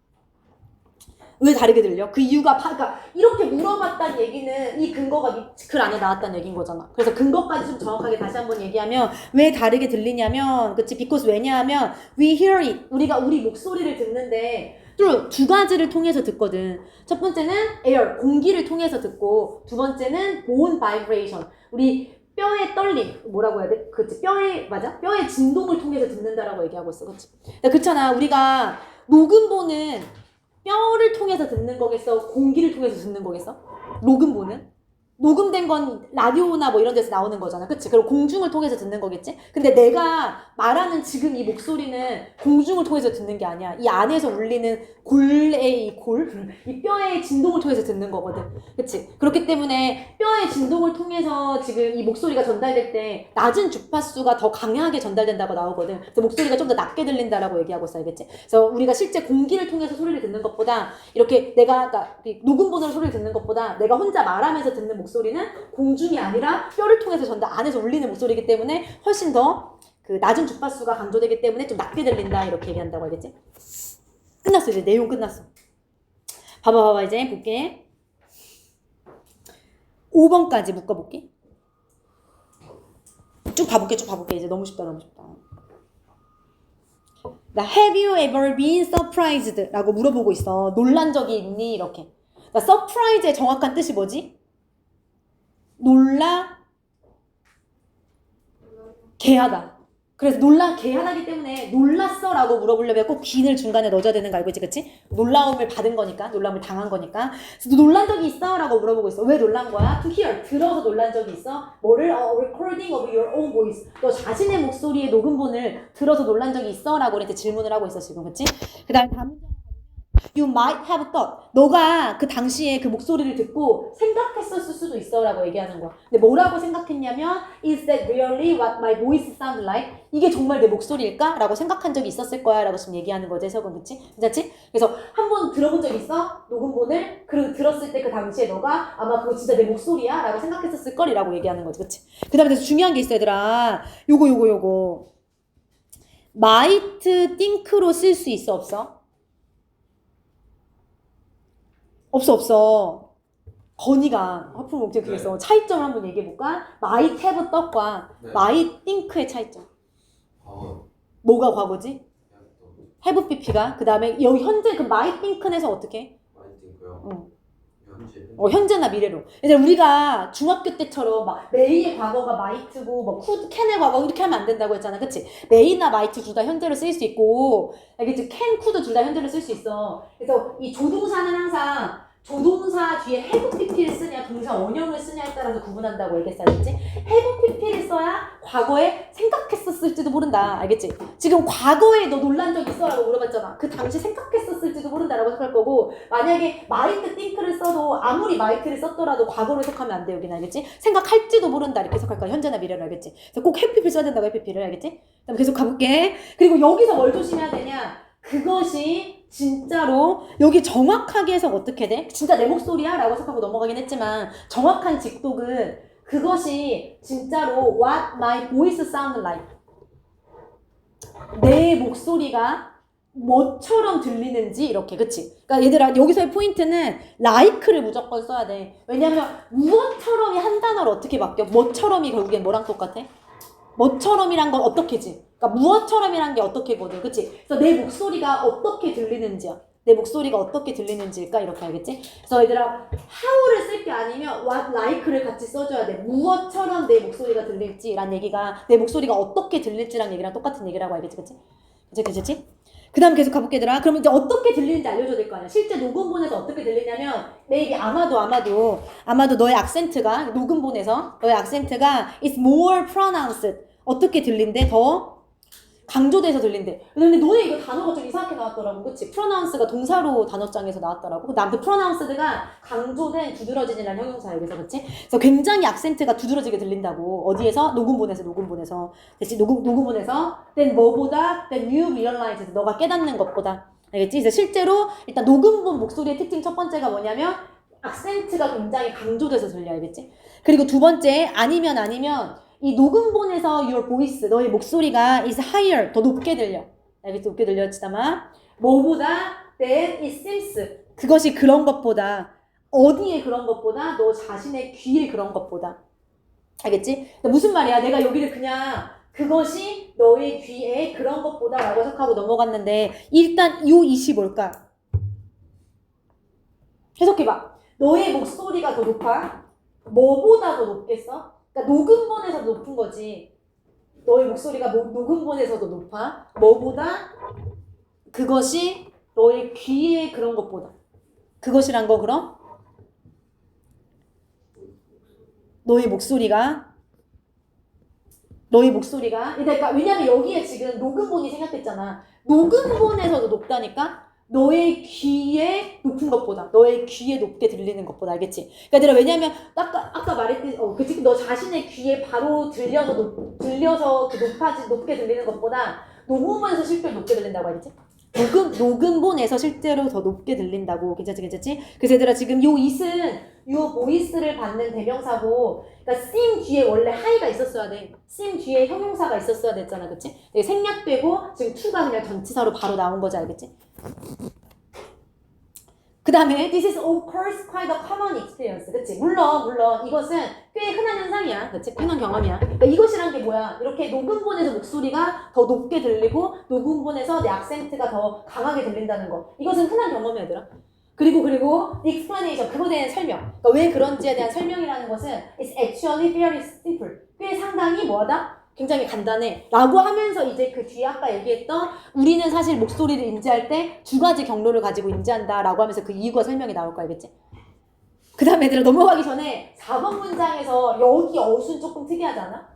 왜 다르게 들려? 그 이유가 그러니까 이렇게 물어봤다는 얘기는 이 근거가 글 안에 나왔다는 얘기인 거잖아. 그래서 근거까지 좀 정확하게 다시 한번 얘기하면 왜 다르게 들리냐면, 그치? because 왜냐하면 we hear it, 우리가 우리 목소리를 듣는데 두 가지를 통해서 듣거든. 첫 번째는 air, 공기를 통해서 듣고, 두 번째는 bone vibration, 우리 뼈의 떨림, 뭐라고 해야 돼? 그치? 뼈의 진동을 통해서 듣는다라고 얘기하고 있어, 그치? 그렇잖아. 우리가 녹음본은 뼈를 통해서 듣는 거겠어? 공기를 통해서 듣는 거겠어? 녹음본은? 녹음된 건 라디오나 뭐 이런 데서 나오는 거잖아, 그치? 그리고 공중을 통해서 듣는 거겠지? 근데 내가 말하는 지금 이 목소리는 공중을 통해서 듣는 게 아니야. 이 안에서 울리는 이 뼈의 진동을 통해서 듣는 거거든, 그치? 그렇기 때문에 뼈의 진동을 통해서 지금 이 목소리가 전달될 때 낮은 주파수가 더 강하게 전달된다고 나오거든. 그래서 목소리가 좀 더 낮게 들린다라고 얘기하고 있어, 알겠지? 그래서 우리가 실제 공기를 통해서 소리를 듣는 것보다, 이렇게 그러니까 녹음본으로 소리를 듣는 것보다 내가 혼자 말하면서 듣는 목소리는 공중이 아니라 뼈를 통해서 안에서 울리는 목소리이기 때문에 훨씬 더 그 낮은 주파수가 강조되기 때문에 좀 낮게 들린다, 이렇게 얘기한다고, 알겠지? 끝났어. 이제 내용 끝났어. 봐봐 이제 볼게. 5번까지 묶어볼게. 쭉 봐볼게. 이제 너무 쉽다. 나 have you ever been surprised? 라고 물어보고 있어. 놀란 적이 있니? 이렇게. 나 surprise의 정확한 뜻이 뭐지? 개하다. 그래서 개하다기 때문에 놀랐어? 라고 물어보려면 꼭 빈을 중간에 넣어줘야 되는 거 알고 있지, 그치? 놀라움을 받은 거니까, 놀라움을 당한 거니까. 그래서 너 놀란 적이 있어? 라고 물어보고 있어. 왜 놀란 거야? To hear, 들어서 놀란 적이 있어? 뭐를? Recording of your own voice. 너 자신의 목소리의 녹음본을 들어서 놀란 적이 있어? 라고 이렇게 질문을 하고 있어, 지금, 그치? 그 다음에 다음 문장. You might have thought. 너가 그 당시에 그 목소리를 듣고 생각했었을 수도 있어 라고 얘기하는 거야. 근데 뭐라고 생각했냐면 Is that really what my voice sounds like? 이게 정말 내 목소리일까? 라고 생각한 적이 있었을 거야 라고 지금 얘기하는 거지, 해석은. 그치? 괜찮지? 그래서 한번 들어본 적 있어? 녹음본을? 그리고 들었을 때 그 당시에 너가 아마 그거 진짜 내 목소리야? 라고 생각했었을 거리라고 얘기하는 거지, 그치? 그 다음에 중요한 게 있어, 얘들아. 요거 might think로 쓸 수 있어, 없어? 없어. 건이가 화풀 목적 그랬어. 차이점을 한번 얘기해볼까? might have thought과 might think의 차이점. 뭐가 과거지? have pp가. 그 다음에 여기 현재 그 might think에서 어떻게 해? might think요? 현재나 미래로. 이제 우리가 중학교 때처럼 막 may의 과거가 might고 뭐 can의 과거 이렇게 하면 안 된다고 했잖아, 그치? may나 might 둘 다 현재로 쓰일 수 있고, 알겠지? can, could 둘 다 현재로 쓸 수 있어. 그래서 이 조동사는 항상 조동사 뒤에 have pp를 쓰냐 동사 원형을 쓰냐에 따라서 구분한다고 얘기했어, 알겠지? have pp를 써야 과거에 생각했었을지도 모른다, 알겠지? 지금 과거에 너 놀란 적 있어? 라고 물어봤잖아. 그 당시 생각했었을지도 모른다라고 생각할 거고, 만약에 might think를 써도 아무리 might를 썼더라도 과거로 해석하면 안 돼, 여기는, 알겠지? 생각할지도 모른다 이렇게 해석할 거야, 현재나 미래로, 알겠지? 그래서 꼭 have pp를 써야 된다고, have pp를, 알겠지? 그다음 계속 가볼게. 그리고 여기서 뭘 조심해야 되냐? 그것이 진짜로 여기 정확하게 해석 어떻게 돼? 진짜 내 목소리야? 라고 생각하고 넘어가긴 했지만 정확한 직독은 그것이 진짜로 what my voice sound like, 내 목소리가 뭐처럼 들리는지, 이렇게, 그치? 그러니까 얘들아 여기서의 포인트는 like를 무조건 써야 돼. 왜냐면 무엇처럼이 한 단어를 어떻게 바뀌어? 뭐처럼이 결국엔 뭐랑 똑같아? 뭐처럼이란 건 어떻게지? 그러니까 무엇처럼이란 게 어떻게거든, 그치? 그래서 내 목소리가 어떻게 들리는지야. 내 목소리가 어떻게 들리는지일까? 이렇게 알겠지? 그래서 얘들아 how를 쓸 게 아니면 what, like를 같이 써줘야 돼. 무엇처럼 내 목소리가 들릴지란 얘기가 내 목소리가 어떻게 들릴지란 얘기랑 똑같은 얘기라고 알겠지? 그치? 그 다음 계속 가볼게 얘들아. 그러면 이제 어떻게 들리는지 알려줘야 될 거 아니야. 실제 녹음본에서 어떻게 들리냐면 maybe 아마도 너의 악센트가 녹음본에서 너의 악센트가 is more pronounced 어떻게 들린대? 더 강조돼서 들린대. 근데 너네 이거 단어가 좀 이상하게 나왔더라고. 그치? pronounce가 동사로 단어장에서 나왔더라고. 근데 아무튼 pronounced가 강조된 두드러진이라는 형용사야. 여기서 그치? 그래서 굉장히 악센트가 두드러지게 들린다고. 어디에서? 녹음본에서. 됐지? 녹음본에서 then 뭐보다? then you realize 너가 깨닫는 것보다. 알겠지? 그래서 실제로 일단 녹음본 목소리의 특징 첫 번째가 뭐냐면 악센트가 굉장히 강조돼서 들려. 알겠지? 그리고 두 번째 아니면 이 녹음본에서 your voice, 너의 목소리가 is higher, 더 높게 들려. 알겠지? 높게 들려지다마 뭐보다 than it seems. 그것이 그런 것보다 어디에 그런 것보다 너 자신의 귀에 그런 것보다. 알겠지? 무슨 말이야? 내가 여기를 그냥 그것이 너의 귀에 그런 것보다 라고 해석하고 넘어갔는데 일단 요 이시 뭘까? 해석해봐. 너의 목소리가 더 높아? 뭐보다 더 높겠어? 그러니까 녹음본에서도 높은 거지. 너의 목소리가 녹음본에서도 높아. 뭐보다? 그것이 너의 귀에 그런 것보다. 그것이란 거 그럼? 너의 목소리가 그러니까 왜냐면 여기에 지금 녹음본이 생략됐잖아. 녹음본에서도 높다니까? 너의 귀에 높은 것보다, 너의 귀에 높게 들리는 것보다, 알겠지? 그러니까 얘들아 왜냐면 아까 말했듯이 그치? 너 자신의 귀에 바로 들려서 높게 들리는 것보다 녹음본에서 실제로 높게 들린다고 알겠지? 녹음본에서 실제로 더 높게 들린다고. 괜찮지? 그래서 얘들아 지금 요 it은 요 보이스를 받는 대명사고, 그러니까 seem 뒤에 원래 high가 있었어야 돼. seem 뒤에 형용사가 있었어야 됐잖아, 그치? 생략되고 지금 to가 그냥 전치사로 바로 나온 거지, 알겠지? 그 다음에 this is of course quite a common experience, 그치? 물론 이것은 꽤 흔한 현상이야, 그치? 흔한 경험이야. 그러니까 이것이란 게 뭐야? 이렇게 녹음본에서 목소리가 더 높게 들리고 녹음본에서 내 악센트가 더 강하게 들린다는 거. 이것은 흔한 경험이야, 얘들아. 그리고 the explanation, 그거에 대한 설명. 그러니까 왜 그런지에 대한 설명이라는 것은 is actually very simple. 꽤 상당히 뭐하다? 굉장히 간단해. 라고 하면서 이제 그 뒤에 아까 얘기했던 우리는 사실 목소리를 인지할 때 두 가지 경로를 가지고 인지한다 라고 하면서 그 이유가 설명이 나올 거 알겠지? 그 다음에 얘들아 넘어가기 전에 4번 문장에서 여기 어순 조금 특이하지 않아?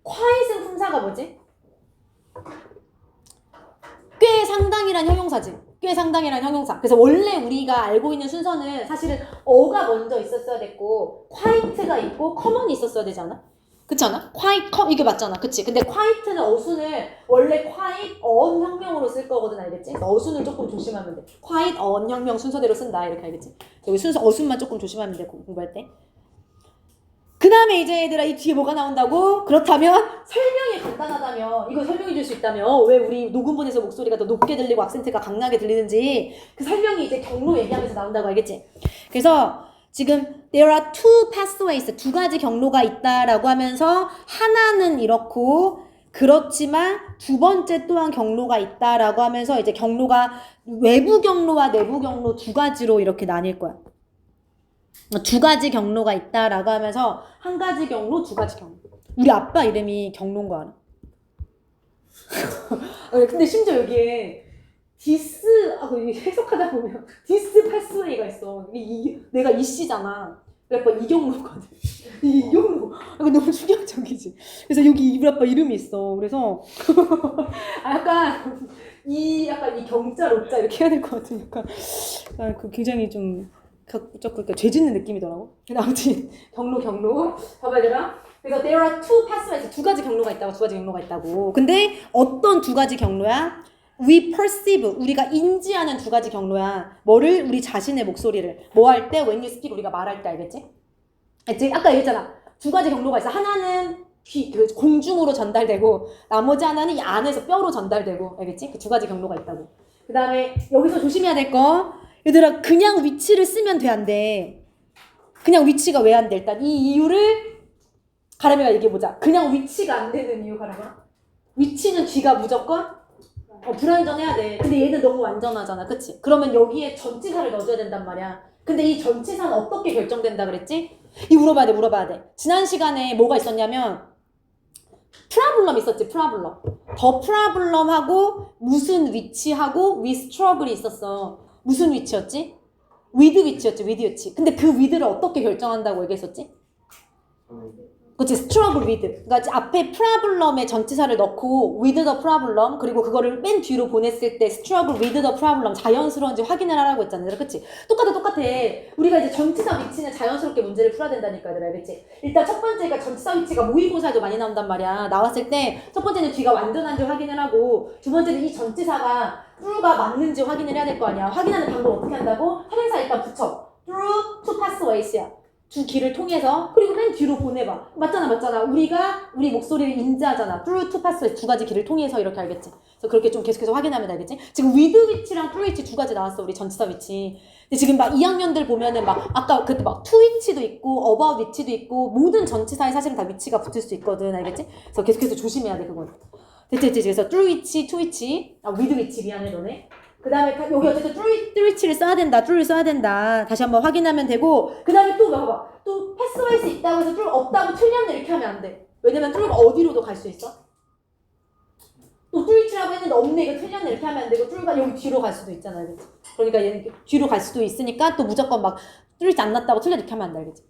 quiet은 품사가 뭐지? 꽤 상당이란 형용사지. 꽤 상당이란 형용사. 그래서 원래 우리가 알고 있는 순서는 사실은 어가 먼저 있었어야 됐고 quiet가 있고 common이 있었어야 되지 않아? 그렇지 않아? quiet, 이게 맞잖아. 그치? 근데 quiet는 어순을 원래 quiet, on 형명으로 쓸 거거든, 알겠지? 어순을 조금 조심하면 돼. quiet, on 형명 순서대로 쓴다, 이렇게 알겠지? 여기 순서, 어순만 조금 조심하면 돼, 공부할 때. 그 다음에 이제 얘들아 이 뒤에 뭐가 나온다고? 그렇다면 설명이 간단하다며, 이거 설명해 줄 수 있다며, 왜 우리 녹음본에서 목소리가 더 높게 들리고 악센트가 강하게 들리는지 그 설명이 이제 경로 얘기하면서 나온다고 알겠지? 그래서 지금 there are two pathways, 두 가지 경로가 있다라고 하면서 하나는 이렇고 그렇지만 두 번째 또한 경로가 있다라고 하면서 이제 경로가 외부 경로와 내부 경로 두 가지로 이렇게 나뉠 거야. 두 가지 경로가 있다라고 하면서 한 가지 경로, 두 가지 경로. 우리 아빠 이름이 경로인 거 알아? 근데 심지어 여기에 해석하다 보면 디스 패스웨이가 있어. 내가 이씨잖아. 아빠 이경로거든. 이경로. 너무 충격적이지. 그래서 여기 우리 아빠 이름이 있어. 그래서 약간 이 경자 로자 이렇게 해야 될 것 같으니까 굉장히 좀 그러니까 죄 짓는 느낌이더라고. 근데 아무튼 경로. 봐봐야 되나? 그래서 there are two pathways, 두 가지 경로가 있다고. 근데 어떤 두 가지 경로야? We perceive, 우리가 인지하는 두 가지 경로야. 뭐를? 우리 자신의 목소리를. 뭐 할 때? When you speak, 우리가 말할 때, 알겠지? 아까 얘기했잖아. 두 가지 경로가 있어. 하나는 공중으로 전달되고 나머지 하나는 이 안에서 뼈로 전달되고, 알겠지? 그 두 가지 경로가 있다고. 그 다음에 여기서 조심해야 될 거, 얘들아 그냥 위치를 쓰면 돼, 안 돼? 그냥 위치가 왜 안 돼? 일단 이 이유를 가람이가 얘기해보자. 그냥 위치가 안 되는 이유 가람아. 위치는 귀가 무조건 불완전해야 돼. 근데 얘는 너무 완전하잖아. 그치? 그러면 여기에 전치사를 넣어줘야 된단 말이야. 근데 이 전치사는 어떻게 결정된다 그랬지? 이 물어봐야 돼. 지난 시간에 뭐가 있었냐면 프라블럼 있었지, 프라블럼. 더 프라블럼하고 무슨 위치하고 with struggle이 있었어. 무슨 위치였지? with 위치였지. 근데 그 with를 어떻게 결정한다고 얘기했었지? 그치, struggle with. 그러니까 앞에 problem의 전치사를 넣고 with the problem, 그리고 그거를 맨 뒤로 보냈을 때 struggle with the problem 자연스러운지 확인을 하라고 했잖아. 그치? 똑같아. 우리가 이제 전치사 위치는 자연스럽게 문제를 풀어야 된다니까, 얘들아. 알겠지? 일단 첫 번째가 전치사 위치가 모의고사에도 많이 나온단 말이야. 나왔을 때 첫 번째는 뒤가 완전한지 확인을 하고, 두 번째는 이 전치사가 true가 맞는지 확인을 해야 될 거 아니야. 확인하는 방법 어떻게 한다고? 합의사 일단 붙여. through two pathways야. 두 길을 통해서, 그리고 맨 뒤로 보내봐. 맞잖아. 우리 목소리를 인지하잖아. through two pathways, 두 가지 길을 통해서 이렇게 알겠지? 그래서 그렇게 좀 계속해서 확인하면 알겠지? 지금 with 위치랑 through 위치 두 가지 나왔어, 우리 전치사 위치. 근데 지금 막 2학년들 보면은 막, 아까 그때 막 to 위치도 있고, about 위치도 있고, 모든 전치사에 사실은 다 위치가 붙을 수 있거든, 알겠지? 그래서 계속해서 조심해야 돼, 그건. 됐지? 그래서 through 위치, to 위치, with 위치, 미안해, 너네. 그 다음에 여기 어쨌든 through를 써야 된다. 다시 한번 확인하면 되고, 그 다음에 또 봐봐. 또 패스웨이스 있다고 해서 through 없다고 틀렸네 이렇게 하면 안 돼. 왜냐면 through가 어디로도 갈 수 있어? 또 through라고 했는데 없네 이거 틀렸네 이렇게 하면 안 되고, through가 여기 뒤로 갈 수도 있잖아, 알겠지? 그러니까 얘는 뒤로 갈 수도 있으니까 또 무조건 막 through 안 났다고 틀려 이렇게 하면 안 돼, 알겠지?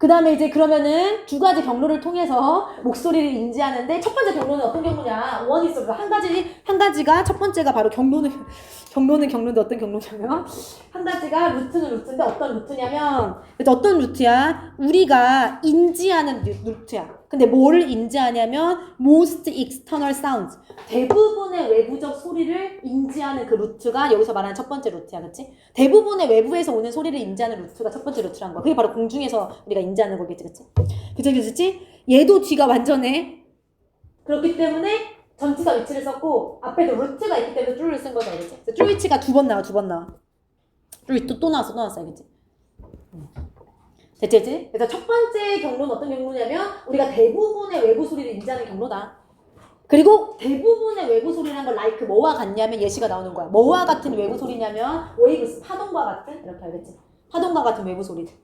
그 다음에 이제 그러면은 두 가지 경로를 통해서 목소리를 인지하는데, 첫 번째 경로는 어떤 경로냐? 원이 있어. 한 가지가 첫 번째가 바로 경로인데 어떤 경로냐면, 한 가지가 루트인데 어떤 루트냐면, 어떤 루트야? 우리가 인지하는 루트야. 근데 뭐를 인지하냐면 most external sounds, 대부분의 외부적 소리를 인지하는 그 루트가 여기서 말하는 첫 번째 루트야, 그렇지? 대부분의 외부에서 오는 소리를 인지하는 루트가 첫 번째 루트란 거야. 그게 바로 공중에서 우리가 인지하는 거겠지, 그치? 얘도 뒤가 완전해. 그렇기 때문에 전치사 위치를 썼고, 앞에도 루트가 있기 때문에 through를 쓴 거죠, 알겠지? through 위치가 두 번 나와. through 또 나왔어, 알겠지? 됐지? 그래서 첫 번째 경로는 어떤 경로냐면, 우리가 대부분의 외부 소리를 인지하는 경로다. 그리고 대부분의 외부 소리라는 걸 like 뭐와 같냐면 예시가 나오는 거야. 뭐와 같은 외부 소리냐면 waves, 파동과 같은, 이렇게 알겠지? 파동과 같은 외부 소리들.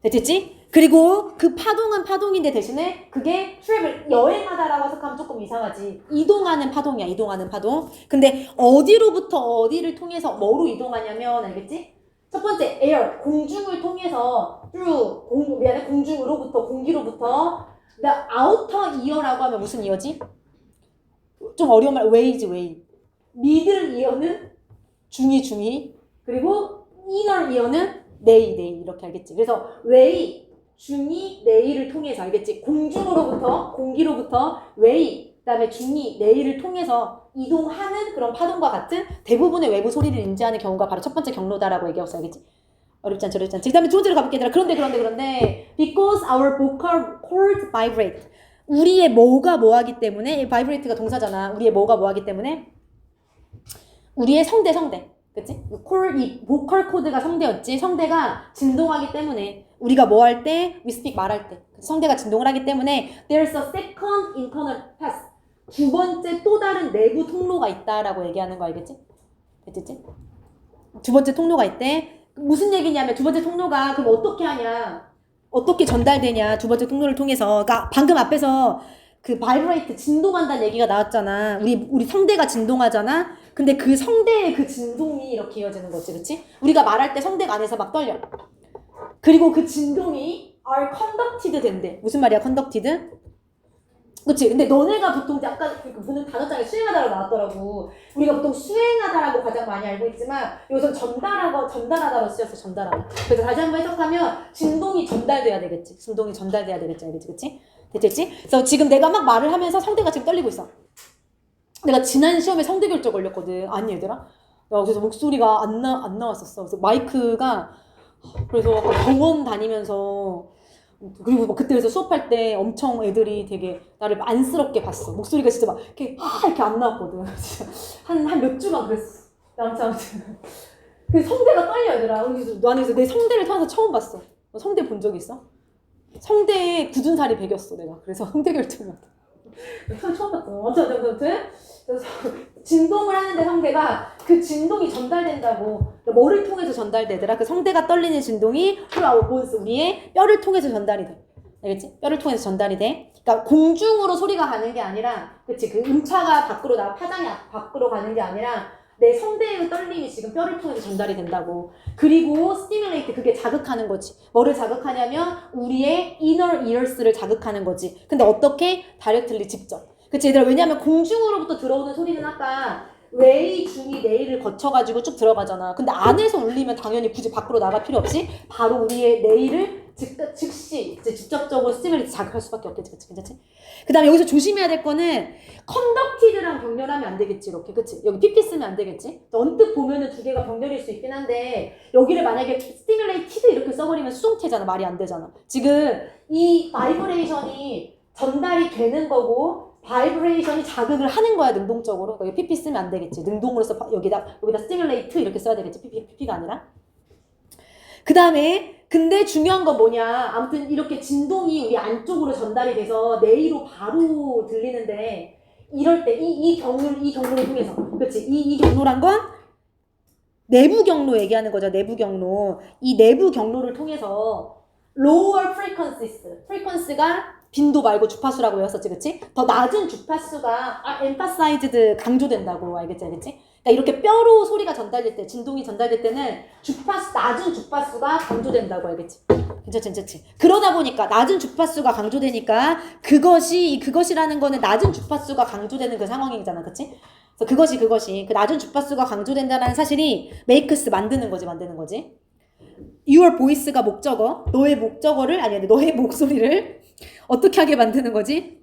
됐지? 그리고 그 파동은 파동인데 대신에 그게 travel, 여행하다라고 해석하면 조금 이상하지. 이동하는 파동이야, 이동하는 파동. 근데 어디로부터 어디를 통해서 뭐로 이동하냐면, 알겠지? 첫 번째, air, 공중을 통해서 through, 공중으로부터, 공기로부터. 근데 outer ear라고 하면 무슨 ear지? 좀 어려운 말, way. middle ear는 중이. 그리고 inner ear는 내이 이렇게 알겠지? 그래서 way, 중이, 내이를 통해서 알겠지? 공중으로부터, 공기로부터 way, 그 다음에 중이, 내이를 통해서 이동하는 그런 파동과 같은 대부분의 외부 소리를 인지하는 경우가 바로 첫 번째 경로다라고 얘기하고 알겠지? 어렵지 않지? 그 다음에 두 번째로 가볼게, 얘들아. 그런데 because our vocal cords vibrate, 우리의 뭐가 뭐하기 때문에, vibrate가 동사잖아. 우리의 뭐가 뭐하기 때문에, 우리의 성대. 그치? 이 보컬 코드가 성대였지. 성대가 진동하기 때문에 우리가 뭐 할 때? we speak 말할 때 성대가 진동을 하기 때문에 there's a second internal path, 두 번째 또 다른 내부 통로가 있다라고 얘기하는 거 알겠지? 됐지? 두 번째 통로가 있대. 무슨 얘기냐면 두 번째 통로가 그럼 어떻게 하냐? 어떻게 전달되냐? 두 번째 통로를 통해서. 그러니까 방금 앞에서 그 바이브레이트, 진동한다는 얘기가 나왔잖아. 우리 성대가 진동하잖아. 근데 그 성대의 그 진동이 이렇게 이어지는 거지, 그치? 우리가 말할 때 성대가 안에서 막 떨려. 그리고 그 진동이 are conducted 된대. 무슨 말이야, conducted? 그치? 근데 너네가 보통 아까 보는 단어장에 수행하다라고 나왔더라고. 우리가 보통 수행하다라고 가장 많이 알고 있지만 여기서 전달하다로 쓰였어, 전달하다. 그래서 다시 한번 해석하면 진동이 전달돼야 되겠지. 알겠지? 그치? 됐지? 그래서 지금 내가 막 말을 하면서 성대가 지금 떨리고 있어. 내가 지난 시험에 성대 결절 걸렸거든. 아니 얘들아? 그래서 목소리가 안 나왔었어. 그래서 마이크가, 그래서 병원 다니면서, 그리고 막 그때 그래서 수업할 때 엄청 애들이 되게 나를 안쓰럽게 봤어. 목소리가 진짜 막 이렇게 안 나왔거든. 한 몇 주간 그랬어. 아무튼 그 성대가 떨려, 얘들아. 그래서 내 성대를 태어나서 처음 봤어. 너 성대 본 적 있어? 성대에 굳은 살이 배겼어, 내가. 그래서 성대 결절이 왔다. 처음 봤어. 아무튼 그래서 진동을 하는데 성대가 그 진동이 전달된다고. 그러니까 뭐를 통해서 전달되더라? 그 성대가 떨리는 진동이 through our bones, 우리의 뼈를 통해서 전달이 돼. 알겠지? 뼈를 통해서 전달이 돼. 그러니까 공중으로 소리가 가는 게 아니라, 그치? 그 음차가 밖으로 파장이 밖으로 가는 게 아니라 내 성대의 떨림이 지금 뼈를 통해서 전달이 된다고. 그리고 stimulate, 그게 자극하는 거지. 뭐를 자극하냐면 우리의 inner ears를 자극하는 거지. 근데 어떻게? directly, 직접. 그치 얘들아, 왜냐면 공중으로부터 들어오는 소리는 아까 웨이, 중이, 네일을 거쳐가지고 쭉 들어가잖아. 근데 안에서 울리면 당연히 굳이 밖으로 나갈 필요 없이 바로 우리의 네일을 즉시 이제 직접적으로 스티뮬레이트 자극할 수밖에 없겠지. 그치? 괜찮지? 그 다음에 여기서 조심해야 될 거는 컨덕티드랑 병렬하면 안 되겠지. 이렇게. 그치? 여기 PP 쓰면 안 되겠지? 언뜻 보면은 두 개가 병렬일 수 있긴 한데 여기를 만약에 스티뮬레이티드 이렇게 써버리면 수동태잖아. 말이 안 되잖아. 지금 이 바이브레이션이 전달이 되는 거고 바이브레이션이 자극을 하는 거야, 능동적으로. 여기 PP 쓰면 안 되겠지. 능동으로서 여기다 스티뮬레이트 이렇게 써야 되겠지. PP가 아니라. 그 다음에 근데 중요한 건 뭐냐. 아무튼 이렇게 진동이 우리 안쪽으로 전달이 돼서 뇌로 바로 들리는데 이럴 때 이 경로를 통해서. 그렇지? 이 경로란 건 내부 경로 얘기하는 거죠. 내부 경로. 이 내부 경로를 통해서 lower frequency가 빈도 말고 주파수라고 외웠었지, 그치? 더 낮은 주파수가 emphasized, 강조된다고. 알겠지? 그러니까 이렇게 뼈로 소리가 전달될 때, 진동이 전달될 때는 낮은 주파수가 강조된다고. 알겠지? 괜찮지? 그러다 보니까 낮은 주파수가 강조되니까 그것이라는 거는 낮은 주파수가 강조되는 그 상황이잖아, 그치? 그래서 그것이 그 낮은 주파수가 강조된다는 사실이 makes 만드는 거지. Your voice가 목적어, 너의 목소리를 어떻게 하게 만드는 거지?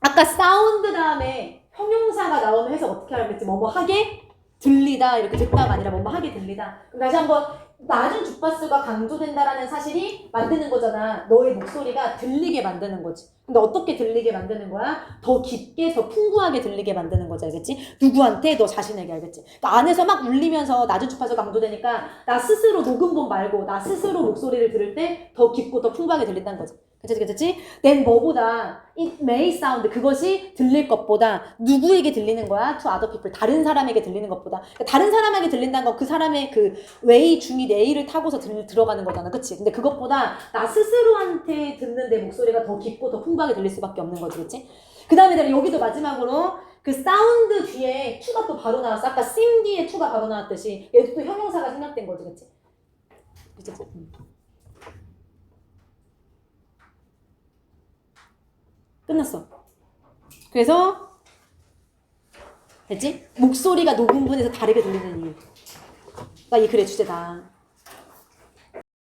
아까 사운드 다음에 형용사가 나오면 해석 어떻게 하라고 했지? 뭐뭐 하게 들리다 이렇게 듣다가 아니라 뭐뭐 하게 들리다. 그럼 다시 한번 낮은 주파수가 강조된다라는 사실이 만드는 거잖아. 너의 목소리가 들리게 만드는 거지. 근데 어떻게 들리게 만드는 거야? 더 깊게, 더 풍부하게 들리게 만드는 거지. 알겠지? 누구한테? 너 자신에게. 알겠지? 그러니까 안에서 막 울리면서 낮은 주파수가 강조되니까 나 스스로 녹음본 말고 나 스스로 목소리를 들을 때 더 깊고 더 풍부하게 들린다는 거지. 괜찮지? then 뭐보다 it may sound, 그것이 들릴 것보다 누구에게 들리는 거야? to other people, 다른 사람에게 들리는 것보다. 그러니까 다른 사람에게 들린다는 건 그 사람의 그 웨이, 중이, 네일을 타고서 들어가는 거잖아. 그치? 근데 그것보다 나 스스로한테 듣는 내 목소리가 더 깊고 더 풍부하게 들릴 수밖에 없는 거지. 그치? 그 다음에 여기도 마지막으로 그 사운드 뒤에 to가 또 바로 나왔어. 아까 sim 뒤에 to가 바로 나왔듯이 얘도 또 형용사가 생략된 거지. 그치? 그치? 끝났어. 그래서 됐지? 목소리가 녹음분에서 다르게 들리는 이유가 이 글의 주제다.